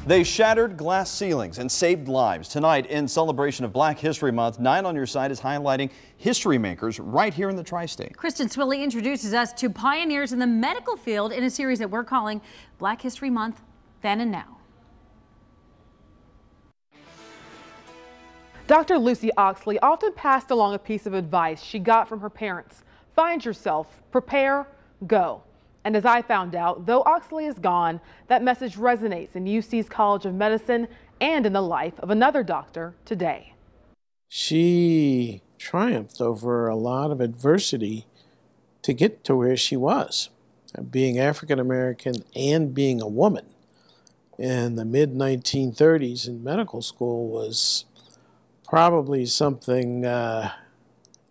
They shattered glass ceilings and saved lives. Tonight, in celebration of Black History Month, 9 on Your Side is highlighting history makers right here in the Tri-State. Kristen Swilley introduces us to pioneers in the medical field in a series that we're calling Black History Month, Then and Now. Dr. Lucy Oxley often passed along a piece of advice she got from her parents. Find yourself, prepare, go. And as I found out, though Oxley is gone, that message resonates in UC's College of Medicine and in the life of another doctor today. She triumphed over a lot of adversity to get to where she was, being African American and being a woman. In the mid-1930s in medical school was probably something not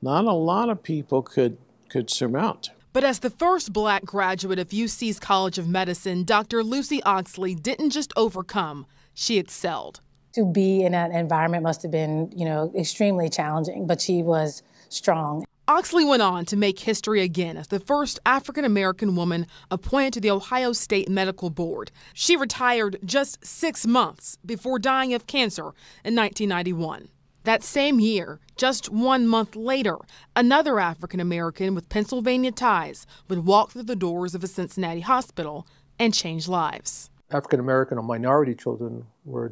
a lot of people could surmount. But as the first Black graduate of UC's College of Medicine, Dr. Lucy Oxley didn't just overcome, she excelled. To be in that environment must have been, extremely challenging, but she was strong. Oxley went on to make history again as the first African-American woman appointed to the Ohio State Medical Board. She retired just 6 months before dying of cancer in 1991. That same year, just 1 month later, another African-American with Pennsylvania ties would walk through the doors of a Cincinnati hospital and change lives. African-American or minority children were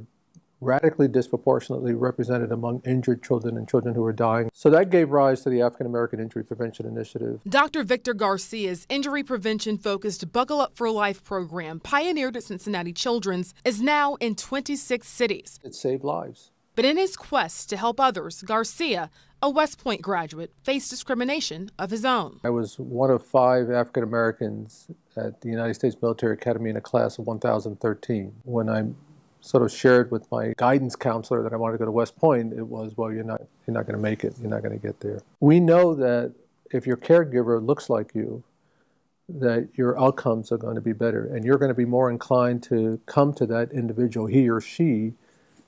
radically disproportionately represented among injured children and children who were dying. So that gave rise to the African-American Injury Prevention Initiative. Dr. Victor Garcia's injury prevention-focused Buckle Up for Life program, pioneered at Cincinnati Children's, is now in 26 cities. It saved lives. But in his quest to help others, Garcia, a West Point graduate, faced discrimination of his own. I was one of 5 African Americans at the United States Military Academy in a class of 1,013. When I sort of shared with my guidance counselor that I wanted to go to West Point, it was, well, you're not going to make it. You're not going to get there. We know that if your caregiver looks like you, that your outcomes are going to be better, and you're going to be more inclined to come to that individual, he or she,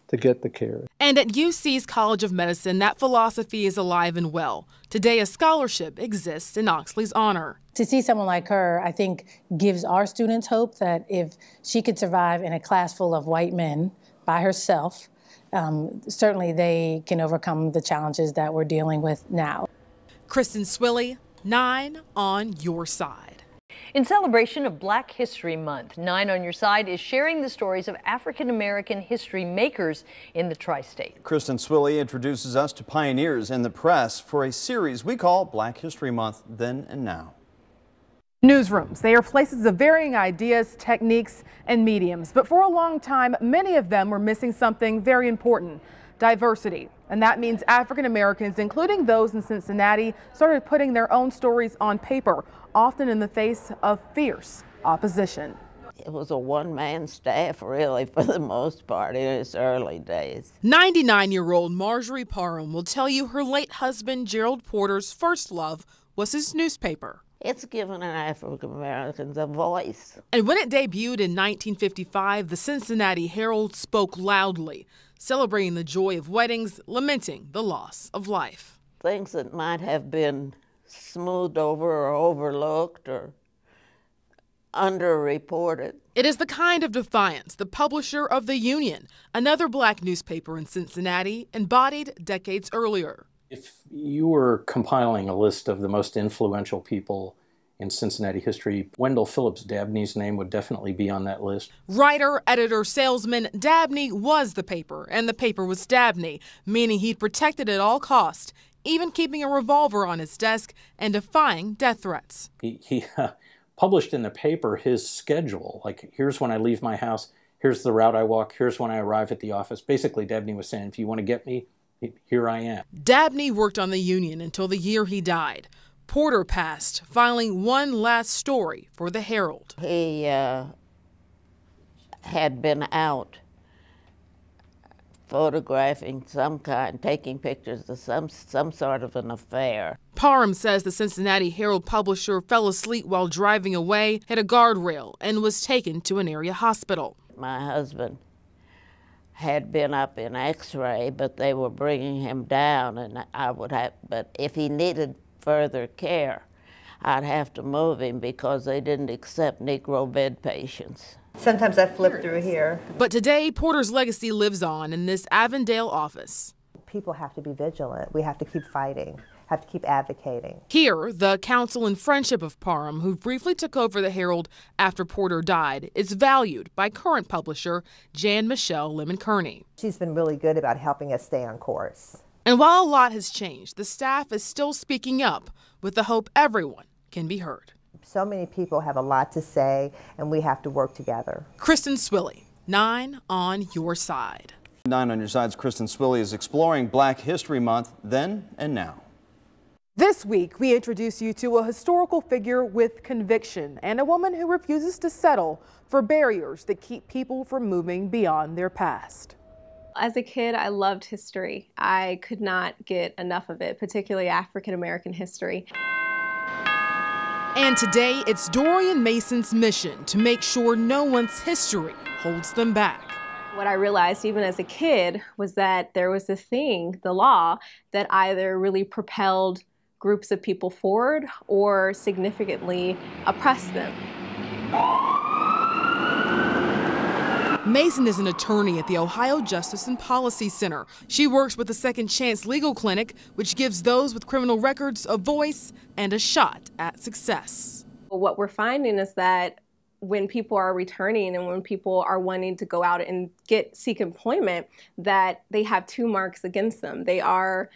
to get the care. And at UC's College of Medicine, that philosophy is alive and well. Today, a scholarship exists in Oxley's honor. To see someone like her, I think, gives our students hope that if she could survive in a class full of white men by herself, certainly they can overcome the challenges that we're dealing with now. Kristen Swilley, 9 on Your Side. In celebration of Black History Month, 9 on Your Side is sharing the stories of African-American history makers in the Tri-State. Kristen Swilley introduces us to pioneers in the press for a series we call Black History Month, Then and Now. Newsrooms, they are places of varying ideas, techniques, and mediums. But for a long time, many of them were missing something very important: diversity. And that means African Americans, including those in Cincinnati, started putting their own stories on paper, often in the face of fierce opposition. It was a one-man staff, really, for the most part in its early days. 99-year-old Marjorie Parham will tell you her late husband, Gerald Porter's first love was his newspaper. It's given African Americans a voice. And when it debuted in 1955, the Cincinnati Herald spoke loudly, celebrating the joy of weddings, lamenting the loss of life. Things that might have been smoothed over or overlooked or underreported. It is the kind of defiance the publisher of The Union, another Black newspaper in Cincinnati, embodied decades earlier. If you were compiling a list of the most influential people in Cincinnati history, Wendell Phillips Dabney's name would definitely be on that list. Writer, editor, salesman, Dabney was the paper, and the paper was Dabney, meaning he'd protect it at all costs, even keeping a revolver on his desk and defying death threats. He published in the paper his schedule, like, here's when I leave my house, here's the route I walk, here's when I arrive at the office. Basically, Dabney was saying, if you want to get me, here I am. Dabney worked on The Union until the year he died. Porter passed, filing one last story for the Herald. He had been out photographing some kind, taking pictures of some sort of an affair. Parham says the Cincinnati Herald publisher fell asleep while driving away, hit a guardrail, and was taken to an area hospital. My husband had been up in X-ray, but they were bringing him down, and but if he needed further care, I'd have to move him because they didn't accept Negro bed patients. Sometimes I flip through here. But today, Porter's legacy lives on in this Avondale office. People have to be vigilant. We have to keep fighting, have to keep advocating. Here, the Council and Friendship of Parham, who briefly took over the Herald after Porter died, is valued by current publisher Jan Michelle Lemon-Kearney. She's been really good about helping us stay on course. And while a lot has changed, the staff is still speaking up with the hope everyone can be heard. So many people have a lot to say, and we have to work together. Kristen Swilley, 9 on Your Side. 9 on Your Side's Kristen Swilley is exploring Black History Month then and now. This week, we introduce you to a historical figure with conviction and a woman who refuses to settle for barriers that keep people from moving beyond their past. As a kid, I loved history. I could not get enough of it, particularly African American history. And today, it's Dorian Mason's mission to make sure no one's history holds them back. What I realized even as a kid was that there was this thing, the law, that either really propelled groups of people forward or significantly oppressed them. Mason is an attorney at the Ohio Justice and Policy Center. She works with the Second Chance Legal Clinic, which gives those with criminal records a voice and a shot at success. What we're finding is that when people are returning and when people are wanting to go out and seek employment, that they have two marks against them. They are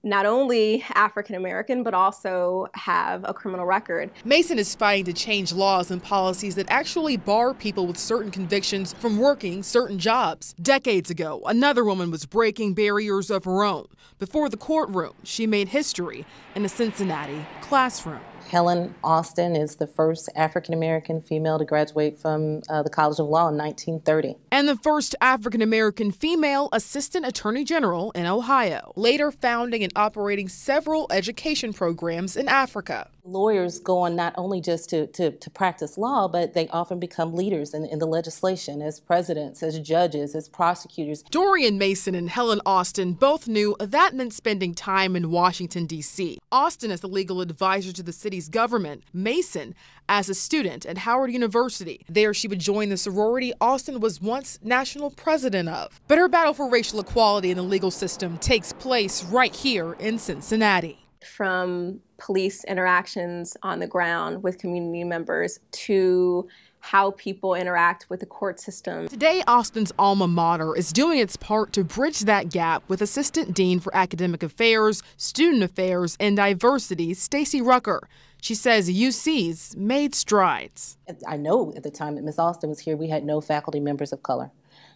not only African American, but also have a criminal record. Mason is fighting to change laws and policies that actually bar people with certain convictions from working certain jobs. Decades ago, another woman was breaking barriers of her own. Before the courtroom, she made history in a Cincinnati classroom. Helen Austin is the first African-American female to graduate from the College of Law in 1930. And the first African-American female assistant attorney general in Ohio, later founding and operating several education programs in Africa. Lawyers go on not only just to practice law, but they often become leaders in the legislation as presidents, as judges, as prosecutors. Dorian Mason and Helen Austin both knew that meant spending time in Washington, D.C. Austin as the legal advisor to the city's government, Mason as a student at Howard University. There she would join the sorority Austin was once national president of. But her battle for racial equality in the legal system takes place right here in Cincinnati. From police interactions on the ground with community members to how people interact with the court system. Today, Austin's alma mater is doing its part to bridge that gap with Assistant Dean for Academic Affairs, Student Affairs, and Diversity, Stacey Rucker. She says UC's made strides. I know at the time that Ms. Austin was here, we had no faculty members of color.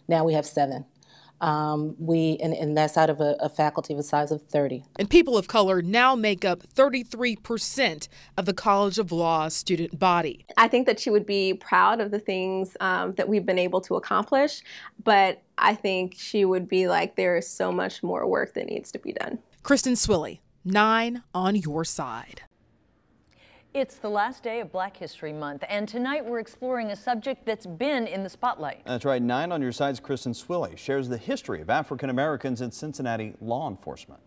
Now we have 7. And that's out of a faculty of a size of 30. And people of color now make up 33% of the College of Law student body. I think that she would be proud of the things that we've been able to accomplish, but I think she would be like, there is so much more work that needs to be done. Kristen Swilley, 9 on Your Side. It's the last day of Black History Month, and tonight we're exploring a subject that's been in the spotlight. That's right. 9 on Your Side's Kristen Swilley shares the history of African Americans in Cincinnati law enforcement.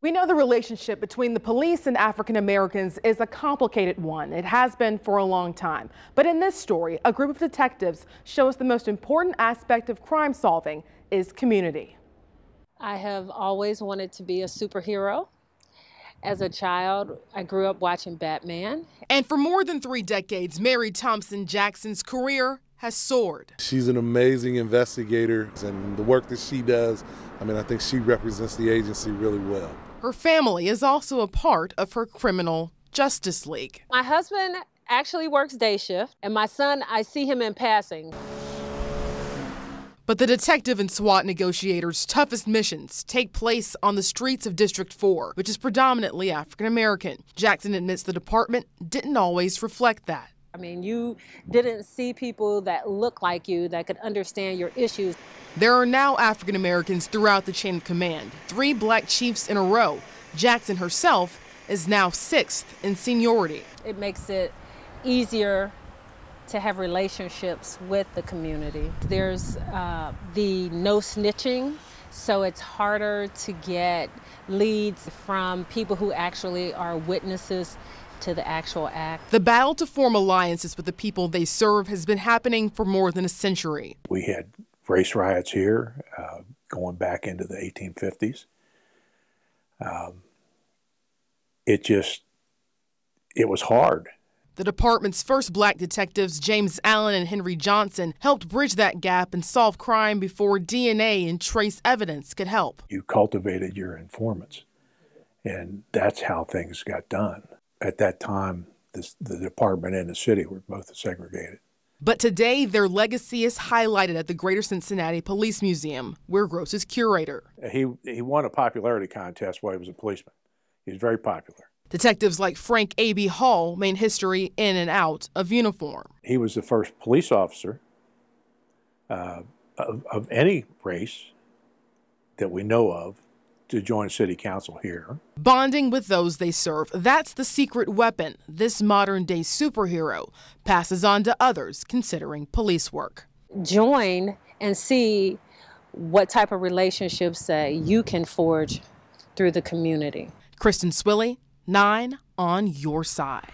We know the relationship between the police and African Americans is a complicated one. It has been for a long time. But in this story, a group of detectives show us the most important aspect of crime solving is community. I have always wanted to be a superhero. As a child, I grew up watching Batman. And for more than 3 decades, Mary Thompson Jackson's career has soared. She's an amazing investigator, and the work that she does, I think she represents the agency really well. Her family is also a part of her criminal justice league. My husband actually works day shift, and my son, I see him in passing. But the detective and SWAT negotiators' toughest missions take place on the streets of District 4, which is predominantly African American. Jackson admits the department didn't always reflect that. You didn't see people that look like you, that could understand your issues. There are now African Americans throughout the chain of command, 3 black chiefs in a row. Jackson herself is now 6th in seniority. It makes it easier to have relationships with the community. There's the no snitching, so it's harder to get leads from people who actually are witnesses to the actual act. The battle to form alliances with the people they serve has been happening for more than a century. We had race riots here going back into the 1850s. It was hard. The department's first black detectives, James Allen and Henry Johnson, helped bridge that gap and solve crime before DNA and trace evidence could help. You cultivated your informants, and that's how things got done. At that time, the department and the city were both segregated. But today, their legacy is highlighted at the Greater Cincinnati Police Museum, where Gross is curator. He won a popularity contest while he was a policeman. He was very popular. Detectives like Frank A.B. Hall made history in and out of uniform. He was the first police officer of any race that we know of to join city council here. Bonding with those they serve, that's the secret weapon this modern-day superhero passes on to others considering police work. Join and see what type of relationships you can forge through the community. Kristen Swilley, 9 on your side.